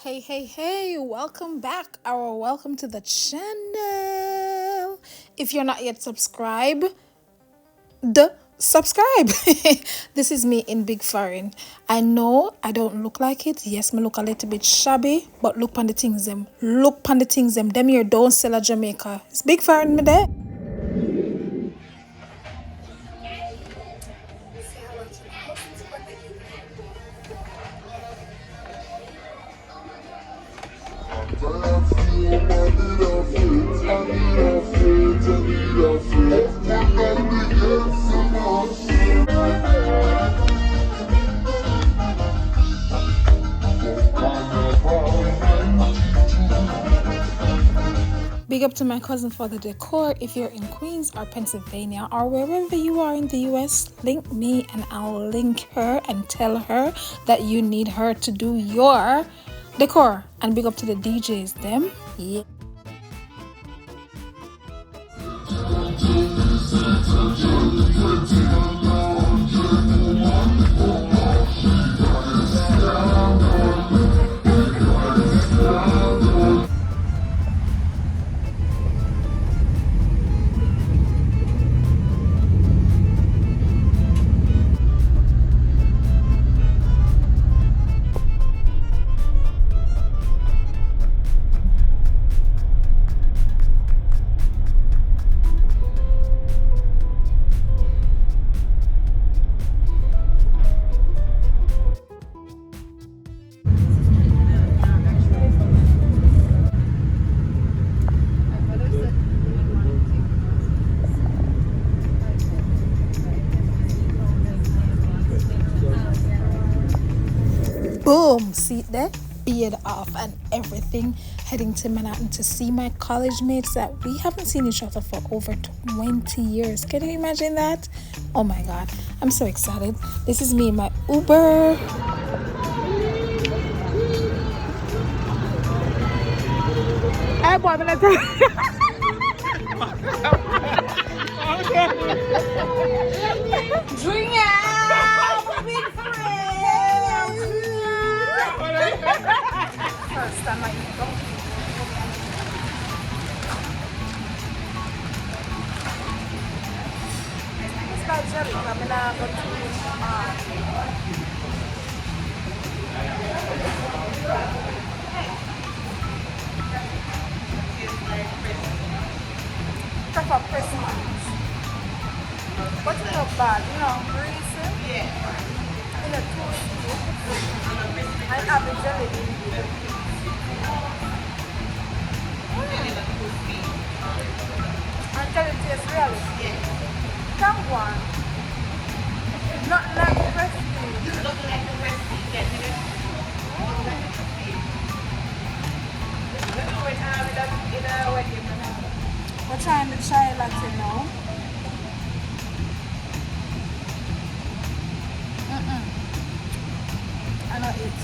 Hey, welcome back or welcome to the channel. If you're not yet subscribed, subscribe. This is me in big foreign. I know I don't look like it. Yes, me look a little bit shabby, but look on the things them. Look on the things them. Them here don't sell a Jamaica. It's big foreign me there. Big up to my cousin for the decor. If you're in Queens or Pennsylvania or wherever you are in the US, link me and I'll link her and tell her that you need her to do your decor. And big up to the DJs, them. Yeah. Boom, see there, beard off and everything, heading to Manhattan to see my college mates that we haven't seen each other for over 20 years. Can you imagine that? Oh my god, I'm so excited. This is me in my Uber. Hey boy, I'm gonna tell you. Drink out, big friend. First time I eat them. It's not jelly, but I'm gonna go to for Christmas. But it's not bad, you know, greasy. Yeah. In a toasty. I have the jelly. Until it tastes really. Yeah. Come on. Not like the recipe. Not like the recipe. We're trying the chai latte now. I know it.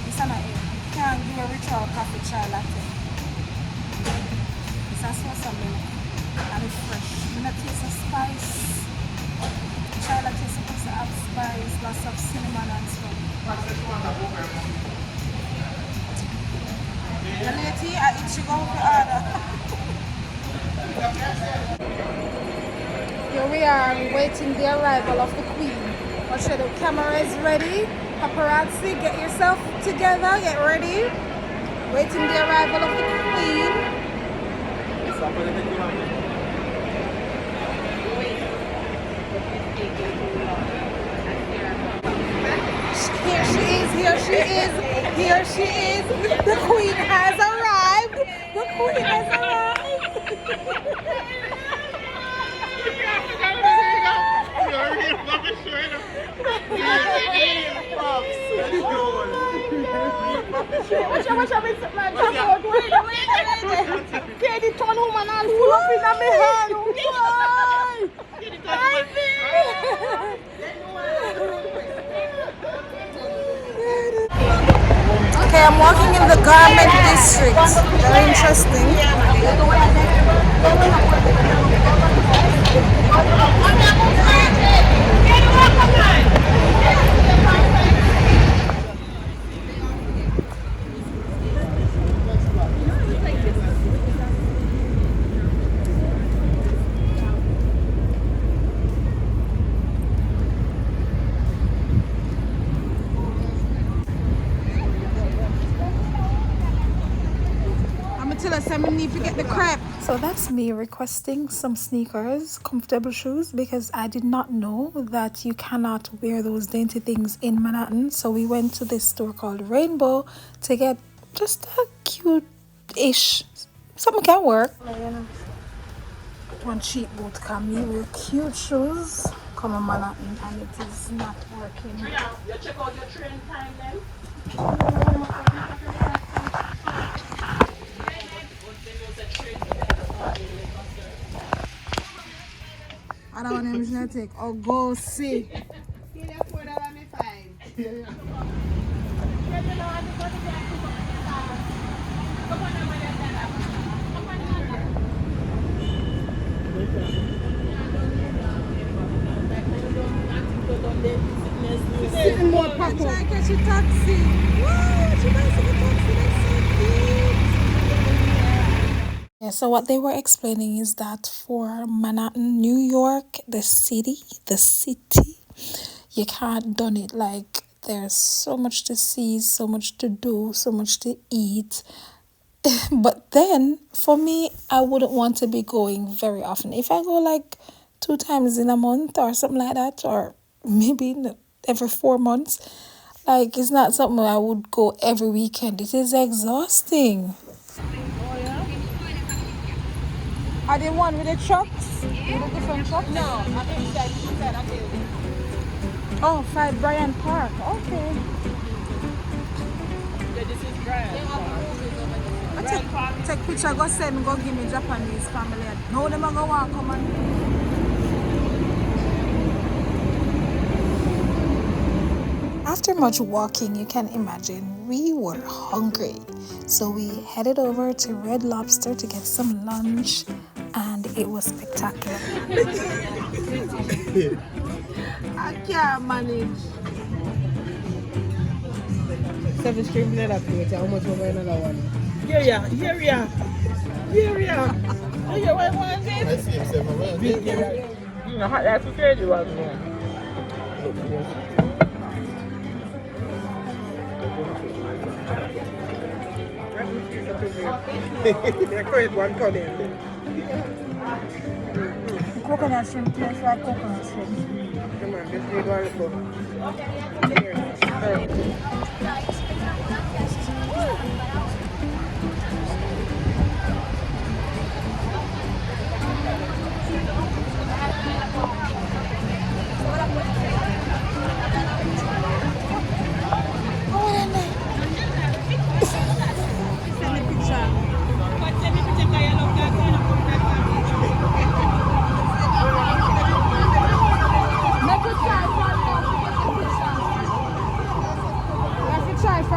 It's not it. Can't do a ritual coffee chai latte. It's a source of milk. And it's fresh. You not taste the spice. Chai latte is supposed to have spice, lots of cinnamon and stuff. The lady, I eat sugar for order. Here we are waiting the arrival of the Queen. I'll show the camera is ready. Paparazzi, get yourself together, get ready. Waiting the arrival of the Queen. Here she is. The Queen has arrived. The Queen has arrived. Okay, I'm walking in the garment district. Very interesting. So that's me requesting some sneakers, comfortable shoes, because I did not know that you cannot wear those dainty things in Manhattan. So we went to this store called Rainbow to get just a cute-ish, something can work. One cheap boot can me with cute shoes come on Manhattan and it is not working. You check out your train time then? I don't want him to take or go see. Sitting more packed up. Try to catch a taxi. Wow, she wants to get a taxi. That's so cute. Yeah, so what they were explaining is that for Manhattan, New York, the city, you can't done it. Like there's so much to see, so much to do, so much to eat. But then for me, I wouldn't want to be going very often. If I go like 2 times in a month or something like that, or maybe every 4 months, like it's not something I would go every weekend. It is exhausting. Are they one with the trucks? With the different trucks? No, I think she said I did. Oh, 5 Bryant Park. Okay. Yeah, this is Brian. I take picture, go send, go give me Japanese family. No, them are going to want to come and... After much walking, you can imagine, we were hungry. So we headed over to Red Lobster to get some lunch, and it was spectacular. I can't manage. 7 string leather plate, how much over another one? Yeah. Oh, yeah, what one is it? I see him 7 well. No, that's a crazy one. Create one coming. Coconut shrimp tastes like coconut shrimp. Come on, just need one look.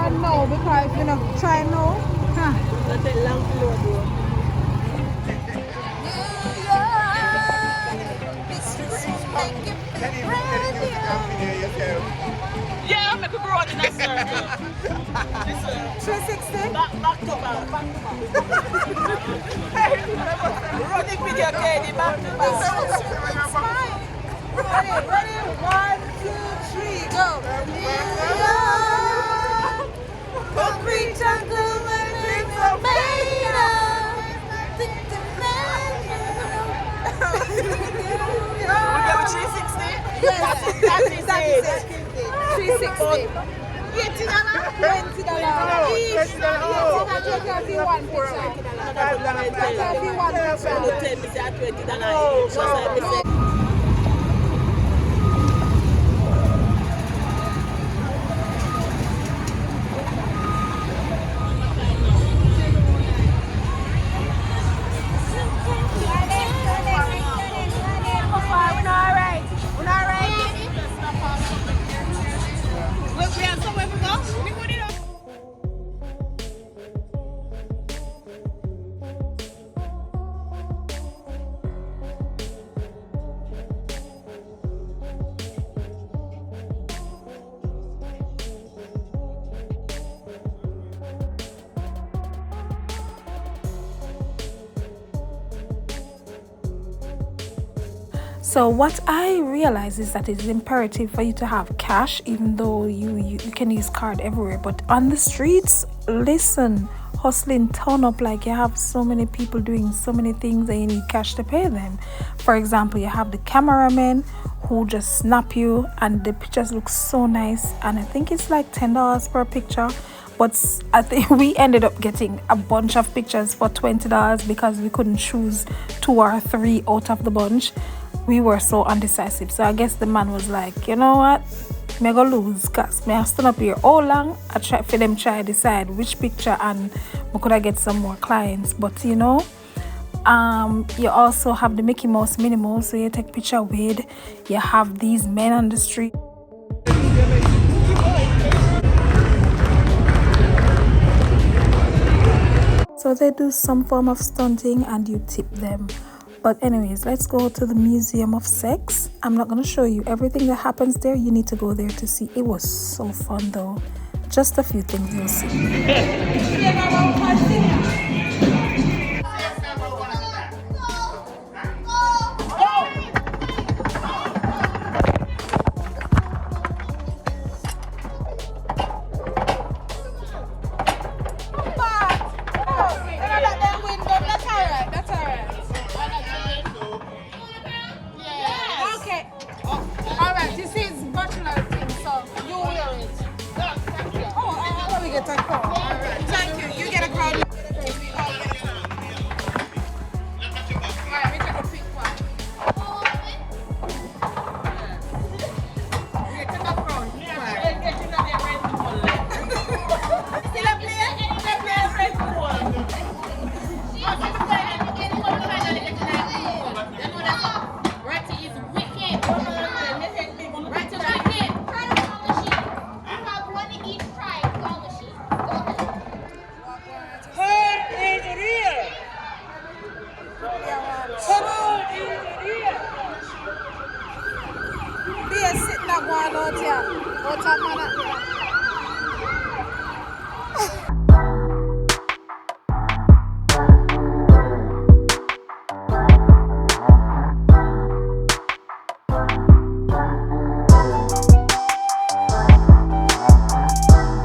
No, because if you not try no, That's a long floor door. Yeah, make a broad in a circle. 360. Back to back. Running video game, back to back. Ready? 1, 2, 3, go. Concrete jungle where things are made of. We go with 360? Yes, That is it. 360. $20 each. $20 if you want picture. $20 if you want picture. So what I realize is that it is imperative for you to have cash, even though you can use card everywhere. But on the streets, listen, hustling ton up. Like you have so many people doing so many things and you need cash to pay them. For example, you have the cameraman who just snap you and the pictures look so nice, and I think it's like $10 per picture. But I think we ended up getting a bunch of pictures for $20 because we couldn't choose 2 or 3 out of the bunch. We were so undecisive. So I guess the man was like, you know what? Me go lose because me have stand up here all long. I try for them try decide which picture and we could I get some more clients. But you know, you also have the Mickey Mouse minimal, so you take picture with. You have these men on the street. So they do some form of stunting and you tip them. But anyways, let's go to the Museum of Sex. I'm not going to show you everything that happens there. You need to go there to see. It was so fun though. Just a few things you'll see.